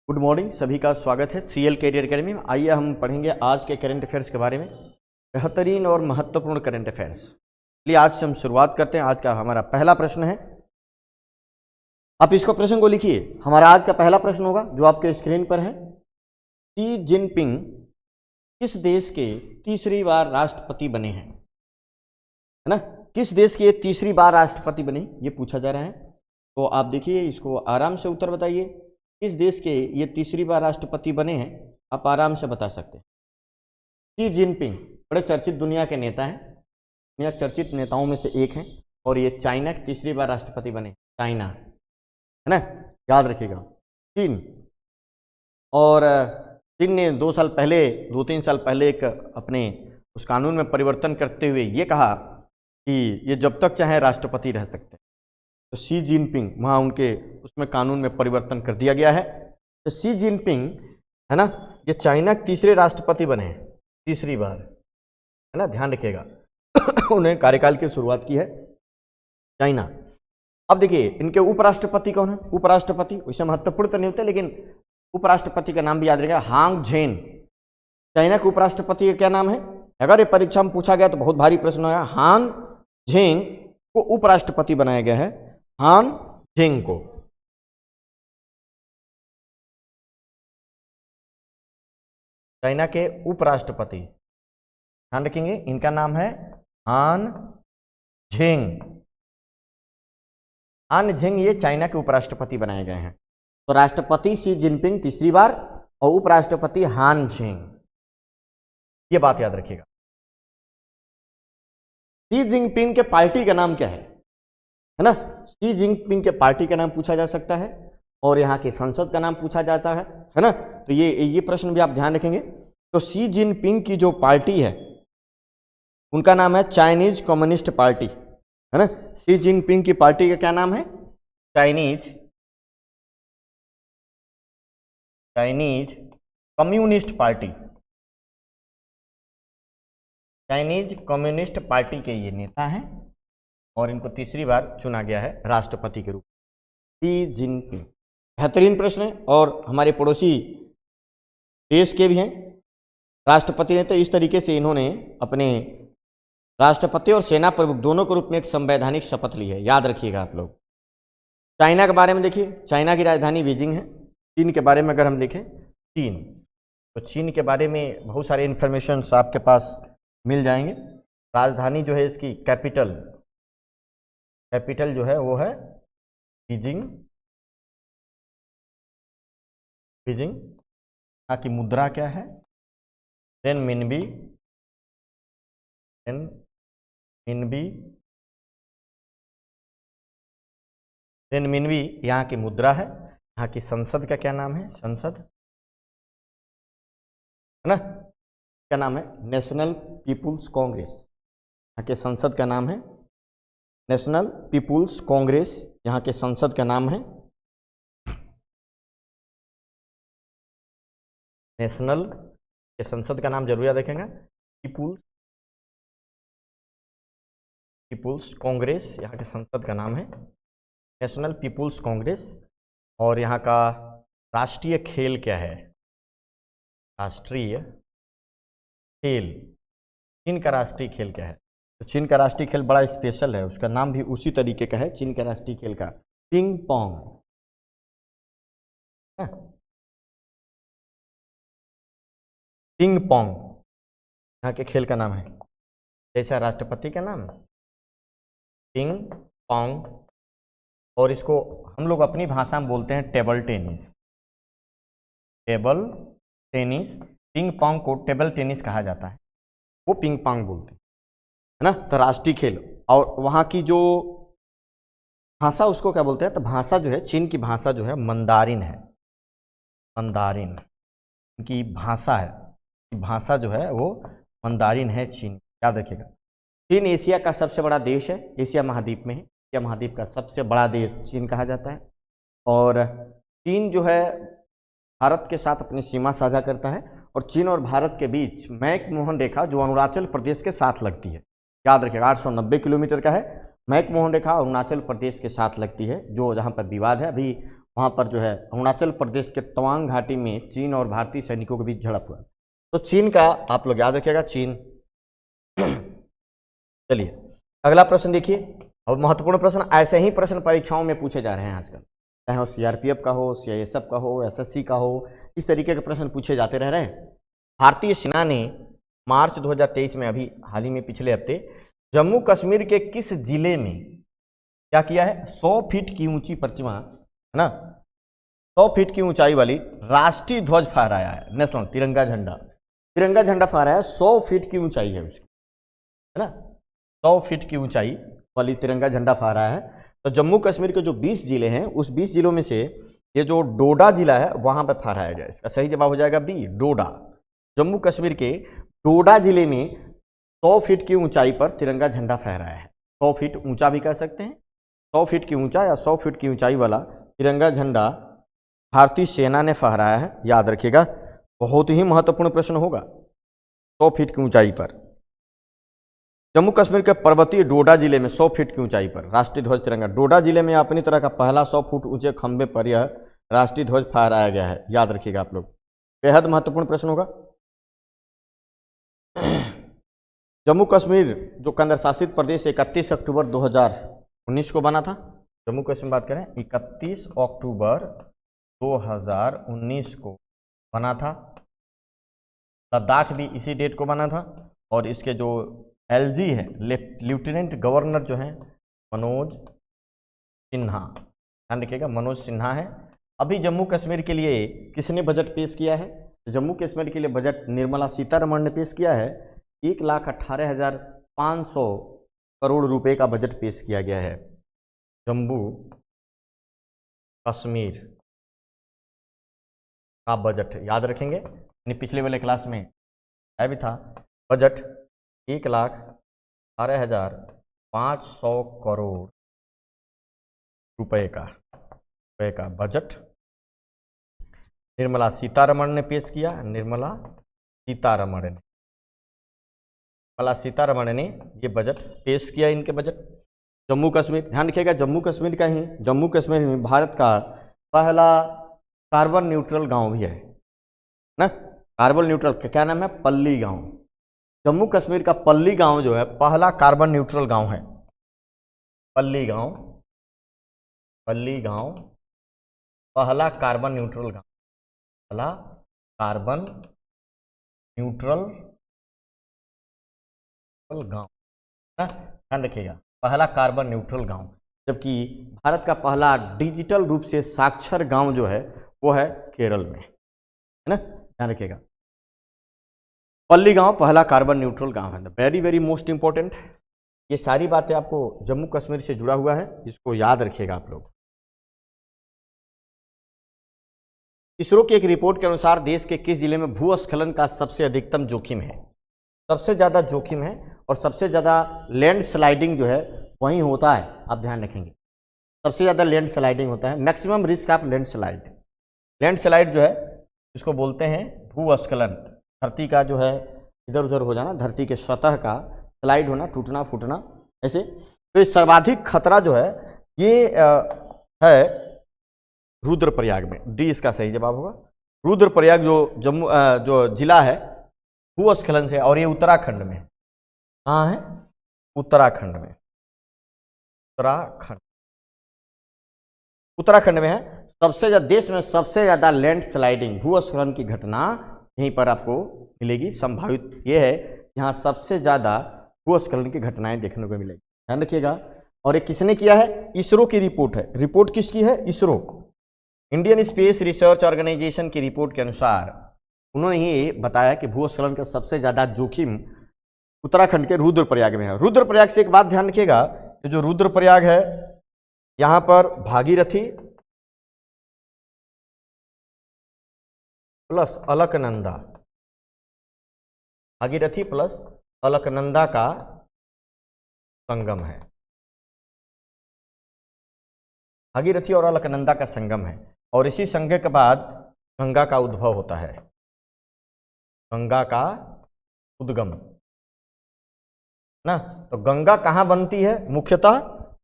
Good morning, सभी का स्वागत है सीएल कैरियर एकेडमी में। आइए हम पढ़ेंगे आज के करंट अफेयर्स के बारे में, बेहतरीन और महत्वपूर्ण करंट अफेयर्स। चलिए आज से हम शुरुआत करते हैं। आज का हमारा पहला प्रश्न है, आप इसको प्रश्न को लिखिए। हमारा आज का पहला प्रश्न होगा जो आपके स्क्रीन पर है। शी जिनपिंग किस देश के तीसरी बार राष्ट्रपति बने हैं? है ना, किस देश के तीसरी बार राष्ट्रपति बने, ये पूछा जा रहा है। तो आप देखिए, इसको आराम से उत्तर बताइए। किस देश के ये तीसरी बार राष्ट्रपति बने हैं, आप आराम से बता सकते हैं। शी जिनपिंग बड़े चर्चित दुनिया के नेता हैं, दुनिया चर्चित नेताओं में से एक हैं, और ये चाइना के तीसरी बार राष्ट्रपति बने। चाइना, है ना, याद रखिएगा, चीन। और चीन ने 2-3 साल पहले एक अपने उस कानून में परिवर्तन करते हुए ये कहा कि ये जब तक चाहे राष्ट्रपति रह सकते हैं। तो शी जिनपिंग वहाँ उनके उसमें कानून में परिवर्तन कर दिया गया है। तो शी जिनपिंग, है ना, ये चाइना के तीसरे राष्ट्रपति बने हैं, तीसरी बार, है ना, ध्यान रखिएगा। उन्हें कार्यकाल की शुरुआत की है चाइना। अब देखिए, इनके उपराष्ट्रपति कौन है? उपराष्ट्रपति वैसे महत्वपूर्ण तो नहीं होते, लेकिन उपराष्ट्रपति का नाम भी याद रखिएगा, हांग झेन। चाइना के उपराष्ट्रपति का क्या नाम है? अगर ये परीक्षा में पूछा गया तो बहुत भारी प्रश्न होगा। हांग झेन को उपराष्ट्रपति बनाया गया है, हान झेंग को। चाइना के उपराष्ट्रपति, ध्यान रखेंगे, इनका नाम है हान झेंग। हान झेंग ये चाइना के उपराष्ट्रपति बनाए गए हैं। तो राष्ट्रपति शी जिनपिंग तीसरी बार और उपराष्ट्रपति हान झेंग, ये बात याद रखिएगा। शी जिनपिंग के पार्टी का नाम क्या है ना? शी जिनपिंग के पार्टी का नाम पूछा जा सकता है, और यहाँ के संसद का नाम पूछा जाता है ना। तो ये प्रश्न भी आप ध्यान रखेंगे। तो शी जिनपिंग की जो पार्टी है उनका नाम है चाइनीज कम्युनिस्ट पार्टी, है ना। शी जिनपिंग की पार्टी का क्या नाम है? Chinese communist party. Chinese communist party के ये नेता हैं, और इनको तीसरी बार चुना गया है राष्ट्रपति के रूप में। शी जिनपिंग, बेहतरीन प्रश्न है, और हमारे पड़ोसी देश के भी हैं राष्ट्रपति ने। तो इस तरीके से इन्होंने अपने राष्ट्रपति और सेना प्रमुख दोनों के रूप में एक संवैधानिक शपथ ली है, याद रखिएगा आप लोग। चाइना के बारे में देखिए, चाइना की राजधानी बीजिंग है। चीन के बारे में अगर हम देखें, चीन, तो चीन के बारे में बहुत सारे इन्फॉर्मेशन आपके पास मिल जाएंगे। राजधानी जो है इसकी, कैपिटल जो है वो है बीजिंग। यहाँ की मुद्रा क्या है? रेनमिनबी। रेनमिनबी यहाँ की मुद्रा है। यहाँ की संसद का क्या नाम है? संसद, है ना, क्या नाम है? नेशनल पीपुल्स कांग्रेस। यहाँ के संसद का नाम है नेशनल पीपुल्स कांग्रेस। यहाँ के संसद का नाम है नेशनल, के संसद का नाम जरूर याद रखेंगे, पीपुल्स कांग्रेस। यहाँ के संसद का नाम है नेशनल पीपुल्स कांग्रेस। और यहाँ का राष्ट्रीय खेल क्या है? राष्ट्रीय खेल, चीन का राष्ट्रीय खेल क्या है? तो चीन का राष्ट्रीय खेल बड़ा स्पेशल है, उसका नाम भी उसी तरीके का है, चीन का राष्ट्रीय खेल का, पिंग पोंग। पिंग पोंग यहाँ के खेल का नाम है, जैसा राष्ट्रपति का नाम पिंग पोंग। और इसको हम लोग अपनी भाषा में बोलते हैं table tennis. Table tennis, ping pong को टेबल टेनिस कहा जाता है, वो पिंग पोंग बोलते हैं, है ना। तो राष्ट्रीय खेल, और वहाँ की जो भाषा उसको क्या बोलते हैं? तो भाषा जो है, चीन की भाषा जो है मंदारिन है। मंदारिन की भाषा है, भाषा जो है वो मंदारिन है, चीन, याद रखिएगा। चीन एशिया का सबसे बड़ा देश है, एशिया महाद्वीप में है। एशिया महाद्वीप का सबसे बड़ा देश चीन कहा जाता है। और चीन जो है भारत के साथ अपनी सीमा साझा करता है, और चीन और भारत के बीच मैकमोहन रेखा जो अरुणाचल प्रदेश के साथ लगती है, याद रखिएगा, 890 किलोमीटर का है। मैकमोहन रेखा अरुणाचल प्रदेश के साथ लगती है, जो जहाँ पर विवाद है अभी वहाँ पर जो है अरुणाचल प्रदेश के तवांग घाटी में चीन और भारतीय सैनिकों के बीच झड़प हुआ। तो चीन का आप लोग याद रखिएगा, चीन। चलिए अगला प्रश्न देखिए, और महत्वपूर्ण प्रश्न, ऐसे ही प्रश्न परीक्षाओं में पूछे जा रहे हैं आजकल, चाहे वो सीआरपीएफ का हो, सीआईएसएफ का हो, एसएससी का हो, इस तरीके के प्रश्न पूछे जाते रह रहे हैं। भारतीय सेना ने मार्च 2023 में, अभी हाल ही में पिछले हफ्ते, जम्मू कश्मीर के किस जिले में क्या किया है? 100 फीट की ऊंची प्रतिमा, है ना, 100 फीट की ऊंचाई वाली राष्ट्रीय ध्वज फहराया है, नेशनल तिरंगा झंडा, तिरंगा झंडा फहराया, 100 फीट की ऊंचाई है उसकी, है ना, 100 फीट की ऊंचाई वाली तिरंगा झंडा फहराया है। तो जम्मू कश्मीर के जो 20 जिले हैं, उस 20 जिलों में से ये जो डोडा जिला है वहां पर फहराया गया। इसका सही जवाब हो जाएगा बी, डोडा। जम्मू कश्मीर के डोडा जिले में 100 फीट की ऊंचाई पर तिरंगा झंडा फहराया है। 100 फीट ऊंचा भी कह सकते हैं, 100 फीट की ऊंचा या 100 फीट की ऊंचाई वाला तिरंगा झंडा भारतीय सेना ने फहराया है, याद रखिएगा, बहुत ही महत्वपूर्ण प्रश्न होगा। 100 फीट की ऊंचाई पर जम्मू कश्मीर के पर्वतीय डोडा जिले में 100 फीट की ऊंचाई पर राष्ट्रीय ध्वज तिरंगा, डोडा जिले में अपनी तरह का पहला 100 फुट ऊंचे खंबे पर यह राष्ट्रीय ध्वज फहराया गया है, याद रखिएगा आप लोग, बेहद महत्वपूर्ण प्रश्न होगा। जम्मू कश्मीर जो केंद्र शासित प्रदेश 31 अक्टूबर 2019 को बना था, जम्मू कश्मीर बात करें 31 अक्टूबर 2019 को बना था। लद्दाख भी इसी डेट को बना था, और इसके जो एलजी है, लेफ्टिनेंट गवर्नर जो हैं मनोज सिन्हा, ध्यान रखिएगा, मनोज सिन्हा है। अभी जम्मू कश्मीर के लिए किसने बजट पेश किया है? जम्मू कश्मीर के लिए बजट निर्मला सीतारमण ने पेश किया है। 1,18,500 करोड़ रुपए का बजट पेश किया गया है जम्मू कश्मीर का बजट, याद रखेंगे, पिछले वाले क्लास में आया भी था। बजट 1,18,500 करोड़ रुपए का बजट निर्मला सीतारमण ने पेश किया। निर्मला सीतारमण ने ये बजट पेश किया, इनके बजट। जम्मू कश्मीर, ध्यान रखिएगा, जम्मू कश्मीर में भारत का पहला कार्बन न्यूट्रल गांव भी है ना, कार्बन न्यूट्रल, क्या नाम है? पल्ली गांव। जम्मू कश्मीर का पल्ली गांव जो है पहला कार्बन न्यूट्रल गांव है। पल्ली गांव पहला कार्बन न्यूट्रल गांव, पहला कार्बन न्यूट्रल गांव ना, ध्यान रखिएगा, पहला कार्बन न्यूट्रल गांव। जबकि भारत का पहला डिजिटल रूप से साक्षर गांव जो है वो है केरल में, है ना, ध्यान रखिएगा। पल्ली गांव पहला कार्बन न्यूट्रल गांव है। वेरी वेरी मोस्ट इंपॉर्टेंट, ये सारी बातें आपको जम्मू कश्मीर से जुड़ा हुआ है, इसको याद रखिएगा आप लोग। इसरो की एक रिपोर्ट के अनुसार देश के किस जिले में भूस्खलन का सबसे अधिकतम जोखिम है? सबसे ज़्यादा जोखिम है और सबसे ज़्यादा लैंड स्लाइडिंग जो है वहीं होता है, आप ध्यान रखेंगे, सबसे ज़्यादा लैंड स्लाइडिंग होता है, maximum risk of land slide जो है इसको बोलते हैं भूस्खलन। धरती का जो है इधर उधर हो जाना, धरती के सतह का स्लाइड होना, टूटना फूटना, ऐसे। तो सर्वाधिक खतरा जो है ये है रुद्रप्रयाग में, डी इसका सही जवाब होगा। रुद्रप्रयाग जो जिला है भूस्खलन से, और ये उत्तराखंड में, कहाँ है? उत्तराखंड में है। सबसे ज्यादा देश में सबसे ज्यादा लैंड स्लाइडिंग भूस्खलन की घटना यहीं पर आपको मिलेगी। संभावित ये है यहाँ सबसे ज्यादा भूस्खलन की घटनाएं देखने को मिलेगी, ध्यान रखिएगा। और ये किसने किया है? इसरो की रिपोर्ट है। रिपोर्ट किसकी है? इसरो, इंडियन स्पेस रिसर्च ऑर्गेनाइजेशन की रिपोर्ट के अनुसार उन्होंने ये बताया कि भूस्खलन का सबसे ज्यादा जोखिम उत्तराखंड के रुद्रप्रयाग में है। रुद्रप्रयाग से एक बात ध्यान रखिएगा, जो रुद्रप्रयाग है यहाँ पर भागीरथी प्लस अलकनंदा, भागीरथी प्लस अलकनंदा का संगम है। भागीरथी और अलकनंदा का संगम है, और इसी संगम के बाद गंगा का उद्भव होता है, गंगा का उद्गम ना। तो गंगा कहाँ बनती है? मुख्यतः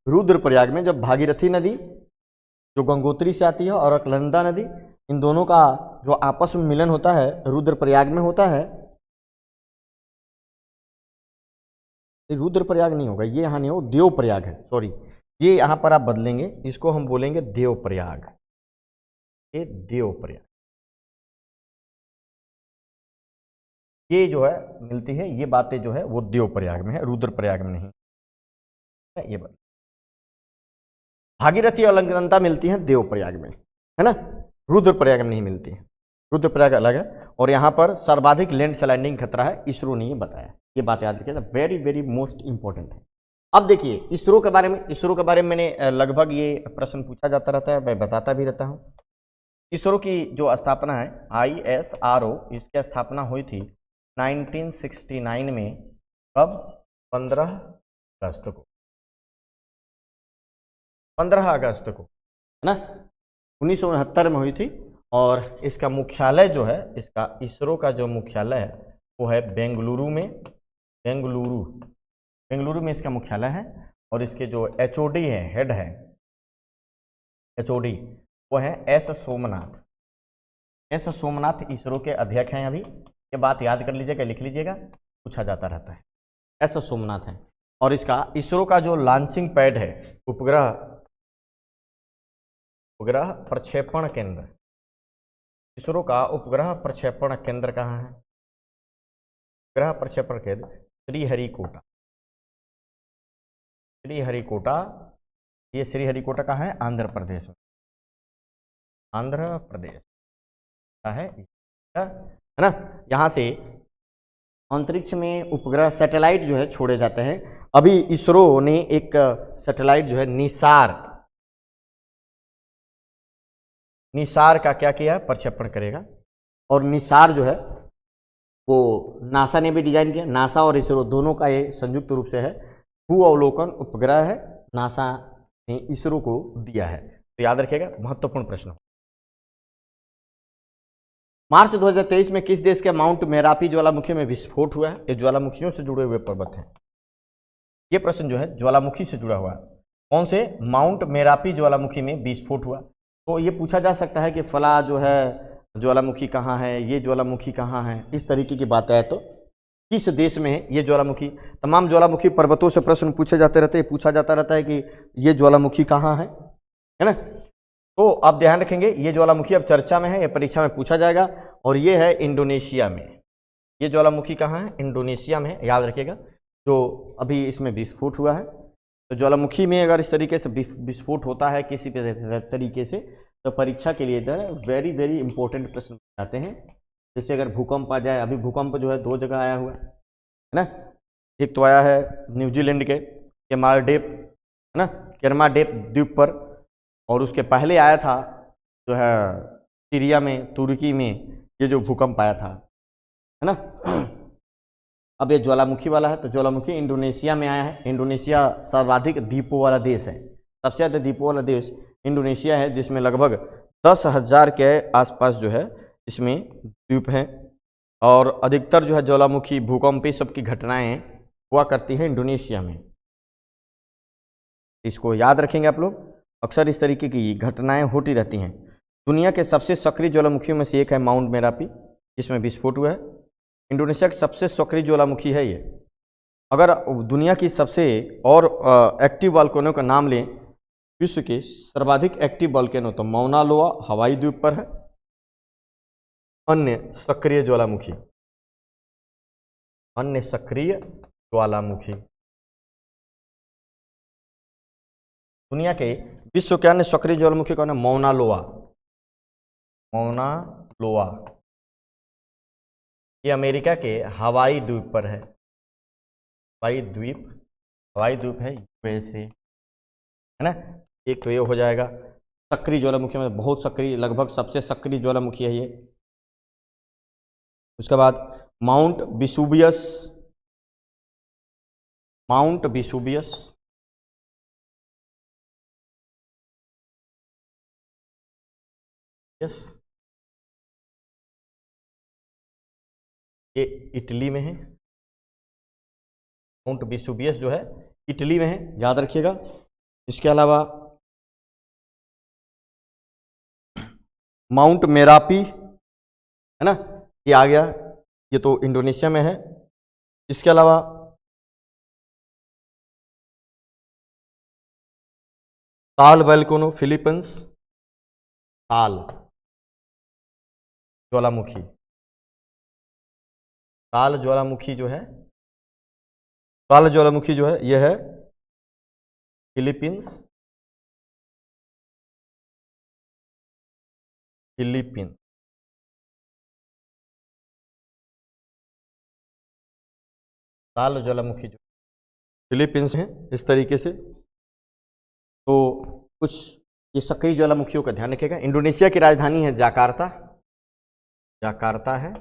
रुद्रप्रयाग में। जब भागीरथी नदी जो गंगोत्री से आती है, और अलकनंदा नदी, इन दोनों का जो आपस में मिलन होता है रुद्रप्रयाग में होता है। रुद्रप्रयाग नहीं होगा, ये यहाँ नहीं हो, देवप्रयाग है, सॉरी, ये यहाँ पर आप बदलेंगे, इसको हम बोलेंगे देवप्रयाग, ये देवप्रयाग, ये जो है मिलती है, ये बातें जो है वो देवप्रयाग में है, रुद्रप्रयाग में नहीं है। ये बात भागीरथी और अलकनंदा मिलती हैं देवप्रयाग में, है ना, रुद्रप्रयाग में नहीं मिलती है, रुद्रप्रयाग अलग है। और यहाँ पर सर्वाधिक लैंड स्लाइडिंग खतरा है, इसरो ने ये बताया, ये बात याद रखिएगा, वेरी वेरी मोस्ट इंपॉर्टेंट है। अब देखिए इसरो के बारे में, इसरो के बारे में मैंने लगभग ये प्रश्न पूछा जाता रहता है, मैं बताता भी रहता हूँ। इसरो की जो स्थापना है ISRO, इसकी स्थापना हुई थी 1969 में, कब, 15 अगस्त को, 15 अगस्त को, है ना, 1969 में हुई थी। और इसका मुख्यालय जो है, इसका इसरो का जो मुख्यालय है वो है बेंगलुरु में, बेंगलुरु में इसका मुख्यालय है। और इसके जो HOD है, हेड है HOD, वो है S सोमनाथ इसरो के अध्यक्ष हैं। अभी ये बात याद कर लीजिएगा, लिख लीजिएगा, पूछा जाता रहता है, S सोमनाथ है। और इसका इसरो का जो लॉन्चिंग पैड है, उपग्रह प्रक्षेपण केंद्र, इसरो का उपग्रह प्रक्षेपण केंद्र कहाँ है, उपग्रह प्रक्षेपण केंद्र श्रीहरिकोटा, ये श्रीहरिकोटा कहाँ है, आंध्र प्रदेश में, आंध्र प्रदेश का है ना। यहाँ से अंतरिक्ष में उपग्रह सैटेलाइट जो है छोड़े जाते हैं। अभी इसरो ने एक सैटेलाइट जो है निसार का क्या किया, प्रक्षेपण करेगा। और निसार जो है वो नासा ने भी डिजाइन किया, नासा और इसरो दोनों का ये संयुक्त रूप से है, भू अवलोकन उपग्रह है, नासा ने इसरो को दिया है। तो याद रखिएगा, महत्वपूर्ण प्रश्न। मार्च 2023 में किस देश के माउंट मेरापी ज्वालामुखी में विस्फोट हुआ है? ये ज्वालामुखियों से जुड़े हुए पर्वत हैं। ये प्रश्न जो है ज्वालामुखी से जुड़ा हुआ है। कौन से? माउंट मेरापी ज्वालामुखी में विस्फोट हुआ। तो ये पूछा जा सकता है कि फला जो है ज्वालामुखी कहाँ है, ये ज्वालामुखी कहाँ है, इस तरीके की बात है। तो किस देश में है ये ज्वालामुखी? तमाम ज्वालामुखी पर्वतों से प्रश्न पूछे जाते रहते हैं, पूछा जाता रहता है कि ये ज्वालामुखी कहाँ है ना। तो आप ध्यान रखेंगे, ये ज्वालामुखी अब चर्चा में है, ये परीक्षा में पूछा जाएगा। और ये है इंडोनेशिया में। ये ज्वालामुखी कहाँ है? इंडोनेशिया में, याद रखिएगा। जो अभी इसमें विस्फोट हुआ है, तो ज्वालामुखी में अगर इस तरीके से विस्फोट होता है किसी तरीके से, तो परीक्षा के लिए वेरी वेरी इंपॉर्टेंट प्रश्न आते हैं। जैसे अगर भूकंप आ जाए, अभी भूकंप जो है 2 जगह आया हुआ है ना। एक तो आया है न्यूजीलैंड के केमारडेप, है ना, केरमाडेप द्वीप पर, और उसके पहले आया था जो है सीरिया में, तुर्की में, ये जो भूकंप आया था, है ना। अब ये ज्वालामुखी वाला है, तो ज्वालामुखी इंडोनेशिया में आया है। इंडोनेशिया सर्वाधिक द्वीपों वाला देश है, सबसे ज़्यादा द्वीपों वाला देश इंडोनेशिया है, जिसमें लगभग 10,000 के आसपास जो है इसमें द्वीप हैं। और अधिकतर जो है ज्वालामुखी भूकंपी सबकी घटनाएं हुआ करती हैं इंडोनेशिया में। इसको याद रखेंगे आप लोग, अक्सर इस तरीके की घटनाएं होती रहती हैं। दुनिया के सबसे सक्रिय ज्वालामुखियों में से एक है माउंट मेरापी, जिसमें विस्फोट हुआ है। इंडोनेशिया की सबसे सक्रिय ज्वालामुखी है ये। अगर दुनिया की सबसे और एक्टिव वॉल्केनो का नाम लें, विश्व के सर्वाधिक एक्टिव वॉल्केनो, तो मौना लोआ हवाई द्वीप पर है। अन्य सक्रिय ज्वालामुखी, अन्य सक्रिय ज्वालामुखी, दुनिया के विश्व के अन्य सक्रिय ज्वालामुखी कौन है? मौना लोआ, मौना लोआ। ये अमेरिका के हवाई द्वीप पर है, हवाई द्वीप है USA, है ना। एक तो ये हो जाएगा सक्रिय ज्वालामुखी में, बहुत सक्रिय, लगभग सबसे सक्रिय ज्वालामुखी है ये। उसके बाद माउंट विसुवियस, यस, ये इटली में है। माउंट विसुवियस जो है इटली में है, याद रखिएगा। इसके अलावा माउंट मेरापी, है ना, ये आ गया, ये तो इंडोनेशिया में है। इसके अलावा ताल वोल्केनो फिलीपींस, ताल ज्वालामुखी, ताल ज्वालामुखी जो है, ताल ज्वालामुखी जो है यह है फिलीपींस, फिलीपींस। ताल ज्वालामुखी जो फिलीपींस है, इस तरीके से। तो कुछ ये सक्रिय ज्वालामुखियों का ध्यान रखिएगा। इंडोनेशिया की राजधानी है जाकार्ता, जाकार्ता है।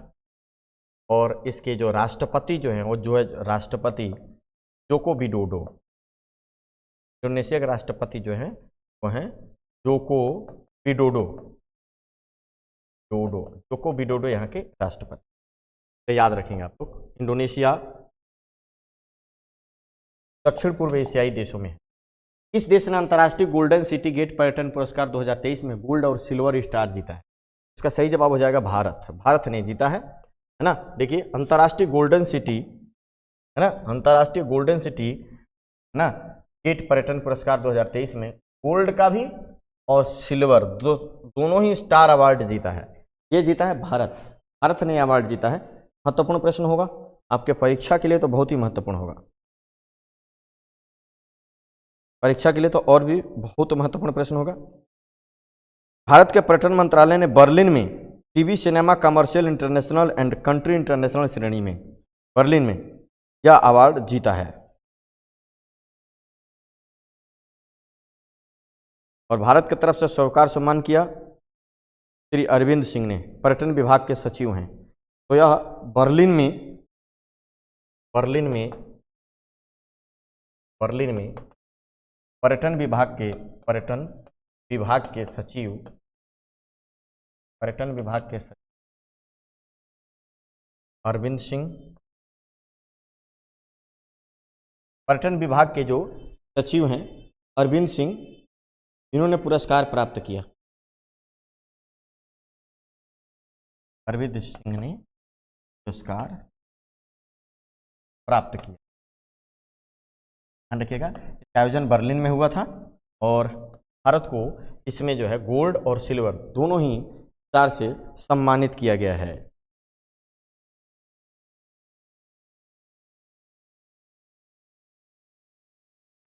और इसके जो राष्ट्रपति जो हैं वो जो है राष्ट्रपति जोको विडोडो। इंडोनेशिया के राष्ट्रपति जो हैं वो हैं जोको विडोडो, जोको विडोडो यहाँ के राष्ट्रपति। तो याद रखेंगे आप लोग। इंडोनेशिया दक्षिण पूर्व एशियाई देशों में है। इस देश ने अंतर्राष्ट्रीय गोल्डन सिटी गेट पर्यटन पुरस्कार 2023 में गोल्ड और सिल्वर स्टार जीता है। इसका सही जवाब हो जाएगा भारत। भारत ने जीता है ना। देखिए अंतर्राष्ट्रीय गोल्डन सिटी, है ना, अंतर्राष्ट्रीय गोल्डन सिटी, है ना, गेट पर्यटन पुरस्कार 2023 में गोल्ड का भी और सिल्वर दोनों ही स्टार अवार्ड जीता है। ये जीता है भारत, भारत ने अवार्ड जीता है। महत्वपूर्ण प्रश्न होगा आपके परीक्षा के लिए, तो बहुत ही महत्वपूर्ण होगा परीक्षा के लिए, तो और भी बहुत महत्वपूर्ण प्रश्न होगा। भारत के पर्यटन मंत्रालय ने बर्लिन में TV cinema commercial international and country international श्रेणी में बर्लिन में यह अवार्ड जीता है। और भारत की तरफ से सरकार सम्मान किया श्री अरविंद सिंह ने, पर्यटन विभाग के सचिव हैं। तो यह बर्लिन में पर्यटन विभाग के सचिव अरविंद सिंह, पर्यटन विभाग के जो सचिव हैं अरविंद सिंह, इन्होंने पुरस्कार प्राप्त किया। अरविंद सिंह ने पुरस्कार प्राप्त किया। ध्यान रखिएगा, इसका आयोजन बर्लिन में हुआ था और भारत को इसमें जो है गोल्ड और सिल्वर दोनों ही स्टार से सम्मानित किया गया है।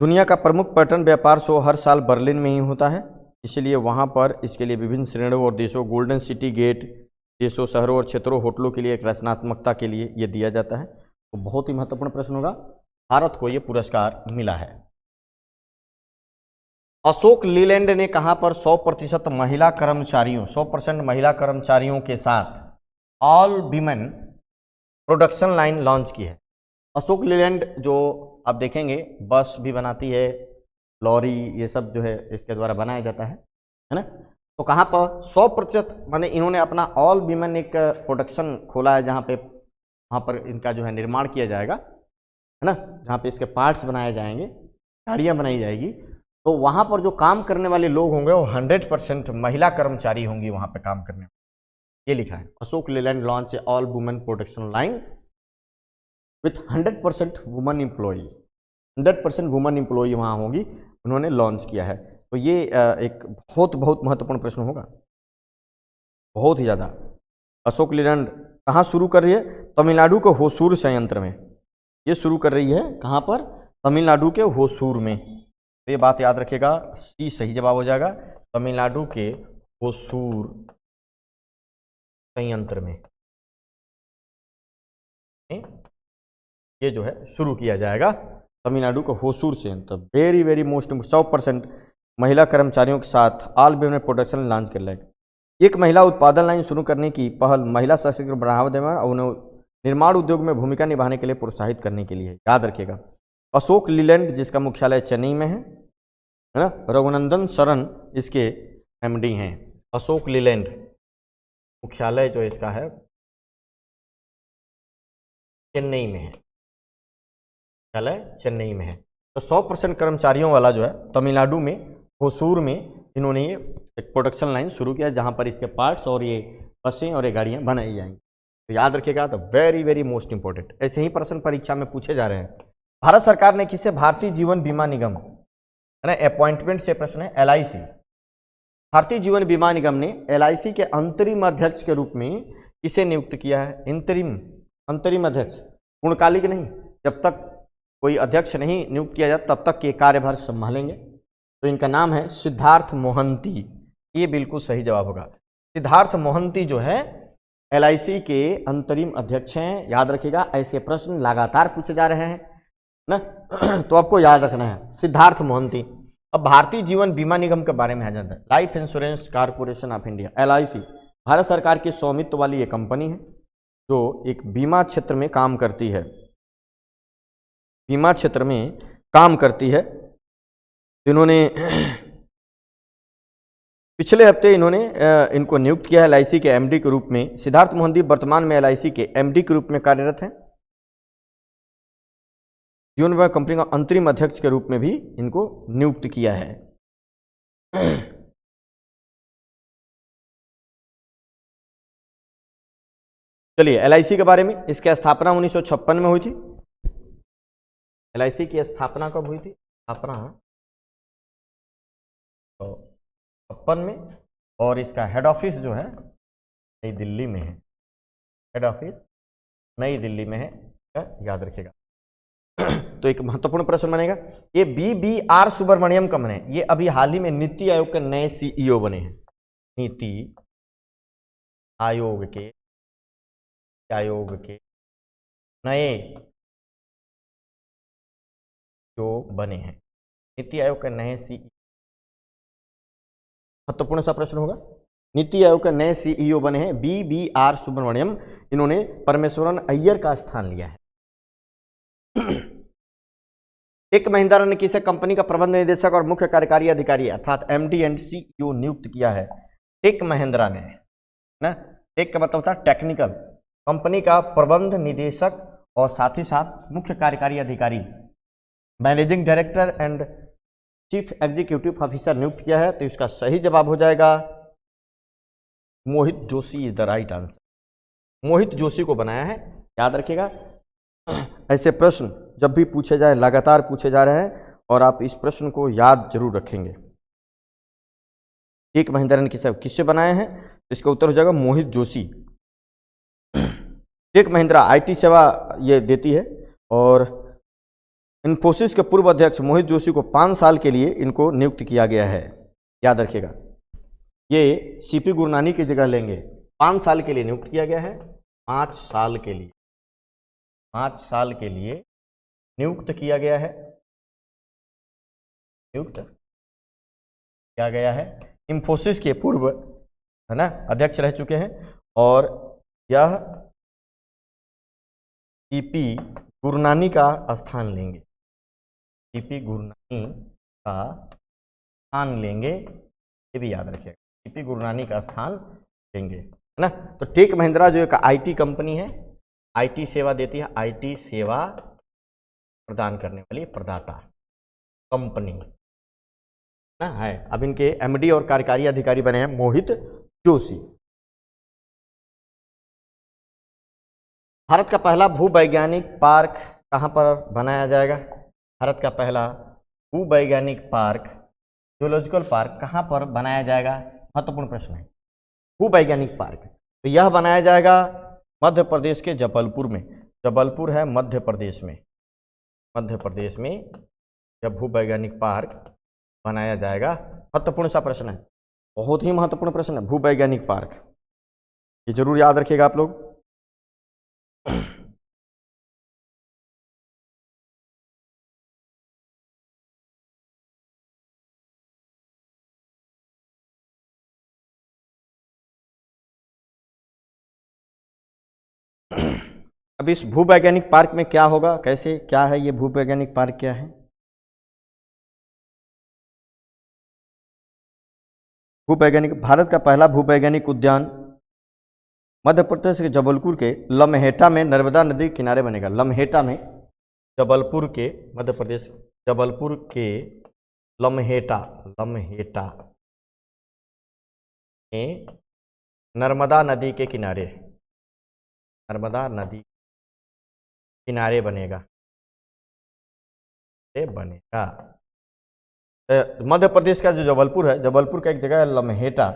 दुनिया का प्रमुख पर्यटन व्यापार शो हर साल बर्लिन में ही होता है, इसलिए वहाँ पर इसके लिए विभिन्न श्रेणियों और देशों, गोल्डन सिटी गेट देशों, शहरों और क्षेत्रों, होटलों के लिए एक रचनात्मकता के लिए ये दिया जाता है। तो बहुत ही महत्वपूर्ण प्रश्न होगा, भारत को ये पुरस्कार मिला है। अशोक लीलैंड ने कहाँ पर 100% महिला कर्मचारियों, 100% महिला कर्मचारियों के साथ all women production line launch की है। अशोक लीलैंड जो आप देखेंगे बस भी बनाती है, लॉरी, ये सब जो है इसके द्वारा बनाया जाता है ना। तो कहाँ पर 100% माने इन्होंने अपना ऑल विमेन एक प्रोडक्शन खोला है, जहाँ पे वहाँ पर इनका जो है निर्माण किया जाएगा, है ना, जहाँ पे इसके पार्ट्स बनाए जाएंगे, गाड़ियाँ बनाई जाएगी। तो वहाँ पर जो काम करने वाले लोग होंगे वो 100% महिला कर्मचारी होंगी वहाँ पे काम करने। ये लिखा है Ashok Leyland launch all women production line with 100% woman employee, 100% woman employee वहाँ होगी, उन्होंने लॉन्च किया है। तो ये एक बहुत महत्वपूर्ण प्रश्न होगा, बहुत ही ज़्यादा। अशोक लीलैंड कहाँ शुरू कर रही है? तमिलनाडु के होसूर संयंत्र में ये शुरू कर रही है। कहाँ पर? तमिलनाडु के होसूर में। तो ये बात याद रखिएगा, सी सही जवाब हो जाएगा, तमिलनाडु के होसूर संयंत्र में ये जो है शुरू किया जाएगा, तमिलनाडु को होसूर संयंत्र। वेरी मोस्ट 100% महिला कर्मचारियों के साथ ऑल विमेन प्रोडक्शन लॉन्च कर लेगा। एक महिला उत्पादन लाइन शुरू करने की पहल महिला सशक्तिकरण को बढ़ावा देने और उन्हें निर्माण उद्योग में भूमिका निभाने के लिए प्रोत्साहित करने के लिए। याद रखिएगा, अशोक लीलैंड जिसका मुख्यालय चेन्नई में है ना, रघुनंदन शरण इसके एमडी हैं। अशोक लीलैंड मुख्यालय जो इसका है चेन्नई में है, मुख्यालय चेन्नई में है। तो 100% कर्मचारियों वाला जो है तमिलनाडु में होसूर में इन्होंने ये एक प्रोडक्शन लाइन शुरू किया जहाँ पर इसके पार्ट्स और ये बसें और ये गाड़ियाँ बनाई जाएंगी। तो याद रखिएगा, तो वेरी वेरी मोस्ट इंपॉर्टेंट। ऐसे ही प्रश्न परीक्षा में पूछे जा रहे हैं। भारत सरकार ने किसे भारतीय जीवन बीमा निगम, है ना, अपॉइंटमेंट से प्रश्न है, LIC, भारतीय जीवन बीमा निगम ने LIC के अंतरिम अध्यक्ष के रूप में किसे नियुक्त किया है? अंतरिम अध्यक्ष, पूर्णकालिक नहीं, जब तक कोई अध्यक्ष नहीं नियुक्त किया जाता तब तक ये कार्यभार संभालेंगे। तो इनका नाम है सिद्धार्थ मोहंती। ये बिल्कुल सही जवाब होगा। सिद्धार्थ मोहंती जो है LIC के अंतरिम अध्यक्ष हैं। याद रखिएगा, ऐसे प्रश्न लगातार पूछे जा रहे हैं ना, तो आपको याद रखना है सिद्धार्थ मोहंती। अब भारतीय जीवन बीमा निगम के बारे में आ जाता है। Life insurance corporation of India, LIC, Bharat सरकार की स्वामित्व वाली ये कंपनी है जो एक बीमा क्षेत्र में काम करती है, बीमा क्षेत्र में काम करती है। इन्होंने पिछले हफ्ते इनको नियुक्त किया है LIC के MD के रूप में। सिद्धार्थ मोहंती वर्तमान में LIC के MD के रूप में कार्यरत हैं। जीवन बीमा कंपनी का अंतरिम अध्यक्ष के रूप में भी इनको नियुक्त किया है। चलिए LIC के बारे में, इसकी स्थापना 1956 में हुई थी। LIC की स्थापना कब हुई थी? स्थापना 1956 में, और इसका हेड ऑफिस जो है नई दिल्ली में है। हेड ऑफिस नई दिल्ली में है, याद रखिएगा। तो एक महत्वपूर्ण प्रश्न बनेगा, ये BBR सुब्रमण्यम कब बने? ये अभी हाल ही में नीति आयोग के नए CEO बने हैं। नीति आयोग के नए जो बने हैं, नीति आयोग के नए CEO। महत्वपूर्ण सा प्रश्न होगा। नीति आयोग के नए CEO बने हैं BBR सुब्रमण्यम। इन्होंने परमेश्वरन अय्यर का स्थान लिया है। टेक महिंद्रा ने किसे कंपनी का प्रबंध निदेशक और मुख्य कार्यकारी अधिकारी अर्थात MD एंड CEO नियुक्त किया है? टेक महिंद्रा ने, ना, टेक का मतलब होता है टेक्निकल, कंपनी का प्रबंध निदेशक और साथ ही साथ मुख्य कार्यकारी अधिकारी, managing director and chief executive officer नियुक्त किया है। तो इसका सही जवाब हो जाएगा Mohit Joshi is the right answer. Mohit Joshi को बनाया है। याद रखिएगा, ऐसे प्रश्न जब भी पूछे जाए लगातार पूछे जा रहे हैं और आप इस प्रश्न को याद जरूर रखेंगे। टेक महिंद्रा ने किससे बनाए हैं? इसका उत्तर हो जाएगा मोहित जोशी। टेक महिंद्रा IT सेवा ये देती है और इन्फोसिस के पूर्व अध्यक्ष मोहित जोशी को 5 साल के लिए इनको नियुक्त किया गया है। याद रखिएगा, ये CP गुरनानी की जगह लेंगे। 5 साल के लिए नियुक्त किया गया है। 5 साल के लिए नियुक्त किया गया है। इन्फोसिस के पूर्व, है ना, अध्यक्ष रह चुके हैं और यह CP गुरनानी का स्थान लेंगे। CP गुरनानी का स्थान लेंगे, ये भी याद रखिएगा, CP गुरनानी का स्थान लेंगे, है ना। तो टेक महिंद्रा जो एक IT कंपनी है, IT सेवा देती है, IT सेवा प्रदान करने वाली प्रदाता कंपनी ना है। अब इनके MD और कार्यकारी अधिकारी बने हैं मोहित जोशी। भारत का पहला भूवैज्ञानिक पार्क कहाँ पर बनाया जाएगा? भारत का पहला भूवैज्ञानिक पार्क, जूलॉजिकल पार्क कहाँ पर बनाया जाएगा? महत्वपूर्ण प्रश्न है। भूवैज्ञानिक पार्क तो यह बनाया जाएगा मध्य प्रदेश के जबलपुर में। जबलपुर है मध्य प्रदेश में। जब भूवैज्ञानिक पार्क बनाया जाएगा, महत्वपूर्ण सा प्रश्न है, बहुत ही महत्वपूर्ण प्रश्न है। भूवैज्ञानिक पार्क ये जरूर याद रखिएगा आप लोग। अब इस भूवैज्ञानिक पार्क में क्या होगा, कैसे, क्या है ये भूवैज्ञानिक पार्क, क्या है? भूवैज्ञानिक, भारत का पहला भूवैज्ञानिक उद्यान मध्य प्रदेश के जबलपुर के लम्हेटा में नर्मदा नदी के किनारे बनेगा। लम्हेटा में, जबलपुर के, मध्य प्रदेश जबलपुर के लम्हेटा में नर्मदा नदी के किनारे, नर्मदा नदी किनारे बनेगा, बनेगा। मध्य प्रदेश का जो जबलपुर है, जबलपुर का एक जगह है लम्हेटा,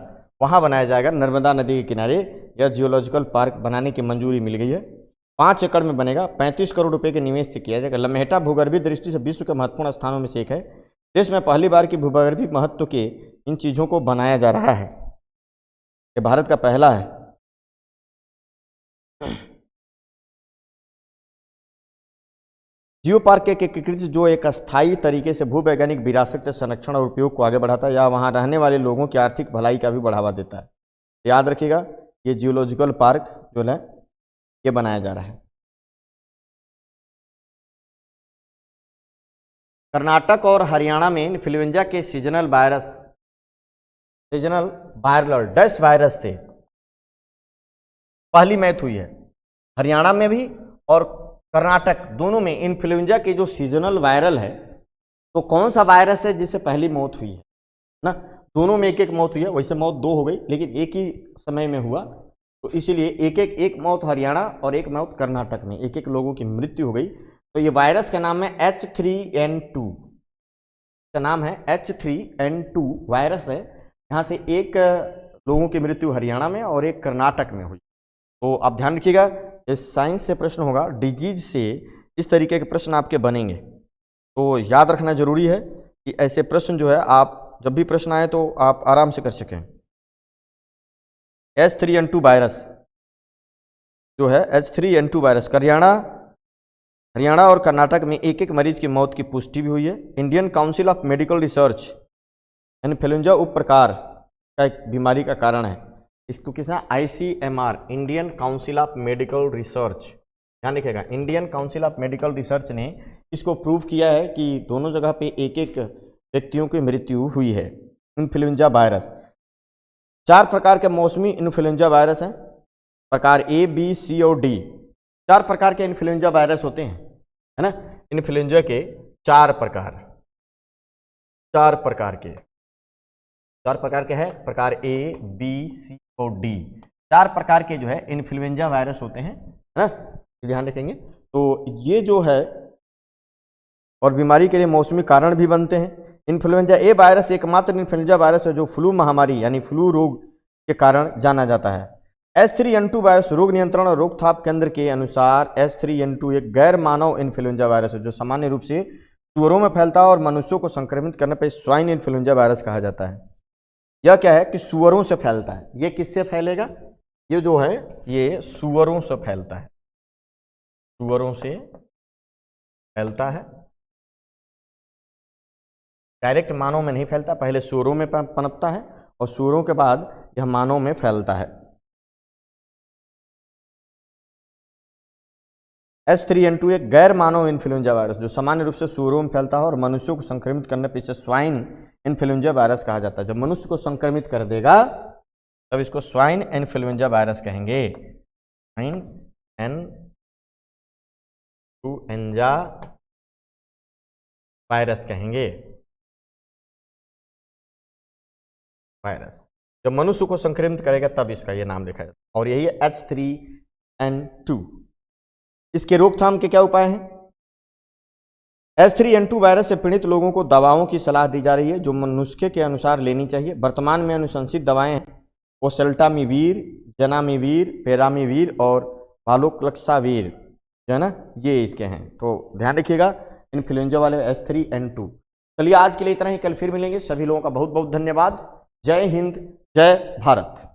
वहाँ बनाया जाएगा नर्मदा नदी के किनारे। यह जियोलॉजिकल पार्क बनाने की मंजूरी मिल गई है। 5 एकड़ में बनेगा, 35 करोड़ रुपए के निवेश से किया जाएगा। लम्हेटा भूगर्भीय दृष्टि से विश्व के महत्वपूर्ण स्थानों में से एक है। देश में पहली बार की भूगर्भीय महत्व के इन चीज़ों को बनाया जा रहा है। ये भारत का पहला है। जियो पार्क एक एकीकृत जो एक अस्थायी तरीके से भूवैज्ञानिक विरासत के संरक्षण और उपयोग को आगे बढ़ाता है या वहाँ रहने वाले लोगों की आर्थिक भलाई का भी बढ़ावा देता है। याद रखिएगा, ये जियोलॉजिकल पार्क जो है ये बनाया जा रहा है। कर्नाटक और हरियाणा में इन्फ्लुएंजा के सीजनल वायरल डस्ट वायरस से पहली मौत हुई है। हरियाणा में भी और कर्नाटक दोनों में इन्फ्लुएंजा के जो सीजनल वायरल है, तो कौन सा वायरस है जिससे पहली मौत हुई है ना? दोनों में एक एक मौत हुई है। वैसे मौत 2 हो गई, लेकिन एक ही समय में हुआ, तो इसीलिए एक मौत हरियाणा और एक मौत कर्नाटक में, एक लोगों की मृत्यु हो गई। तो ये वायरस का नाम है H3N2, इसका नाम है H3N2 वायरस है। यहाँ से एक लोगों की मृत्यु हरियाणा में और एक कर्नाटक में हुई। तो आप ध्यान रखिएगा, इस साइंस से प्रश्न होगा, डिजीज से इस तरीके के प्रश्न आपके बनेंगे, तो याद रखना जरूरी है कि ऐसे प्रश्न जो है आप जब भी प्रश्न आए तो आप आराम से कर सकें। H3N2 वायरस जो है, H3N2 वायरस हरियाणा और कर्नाटक में एक मरीज की मौत की पुष्टि भी हुई है। Indian council of medical research influenza उप प्रकार का एक बीमारी का कारण है। इसको किसने? ICMR, Indian council of medical research, ध्यान रखिएगा, Indian council of medical research ने इसको प्रूव किया है कि दोनों जगह पे एक व्यक्तियों की मृत्यु हुई है। इन्फ्लुएंजा वायरस 4 प्रकार के मौसमी इन्फ्लुएंजा वायरस हैं, प्रकार A, B, C और D। 4 प्रकार के इन्फ्लुएंजा वायरस होते हैं, है ना? इन्फ्लुएंजा के 4 प्रकार के हैं, प्रकार A, B, C और D। 4 प्रकार के जो है इन्फ्लुएंजा वायरस होते हैं, है ना? ध्यान रखेंगे। तो ये जो है और बीमारी के लिए मौसमी कारण भी बनते हैं। इन्फ्लुएंजा ए वायरस एकमात्र इन्फ्लुएंजा वायरस है जो फ्लू महामारी यानी फ्लू रोग के कारण जाना जाता है। H3N2 वायरस रोग नियंत्रण और रोकथाम केंद्र के अनुसार H3N2 एक गैर मानव इन्फ्लुएंजा वायरस है जो सामान्य रूप से सुअरों में फैलता है और मनुष्यों को संक्रमित करने पर स्वाइन इन्फ्लुएंजा वायरस कहा जाता है। यह क्या है कि सुअरों से फैलता है। ये किससे फैलेगा? ये जो है ये सुअरों से फैलता है, सुअरों से फैलता है, डायरेक्ट मानव में नहीं फैलता, पहले सुअरों में पनपता है और सुअरों के बाद यह मानव में फैलता है। H3N2 एक गैर मानव इन्फ्लुएंजा वायरस जो सामान्य रूप से सुअरों में फैलता है और मनुष्यों को संक्रमित करने पर इसे स्वाइन इन्फ्लुएंजा वायरस कहा जाता है। जब मनुष्य को संक्रमित कर देगा तब इसको स्वाइन इन्फ्लुएंजा वायरस कहेंगे, स्वाइन इन्फ्लुएंजा वायरस कहेंगे, वायरस जब मनुष्य को संक्रमित करेगा तब इसका ये नाम लिखा जाता है। और यही है H3N2। इसके रोकथाम के क्या उपाय हैं? H3N2 वायरस से पीड़ित लोगों को दवाओं की सलाह दी जा रही है जो नुस्खे के अनुसार लेनी चाहिए। वर्तमान में अनुशंसित दवाएं हैं ओसेल्टामिवीर, जनामिवीर, पेरामिवीर और वालोक्लक्सावीर, जो है ना, ये इसके हैं। तो ध्यान रखिएगा इन्फ्लुएंजा वाले H3N2। चलिए आज के लिए इतना ही, कल फिर मिलेंगे। सभी लोगों का बहुत बहुत धन्यवाद। जय हिंद, जय भारत।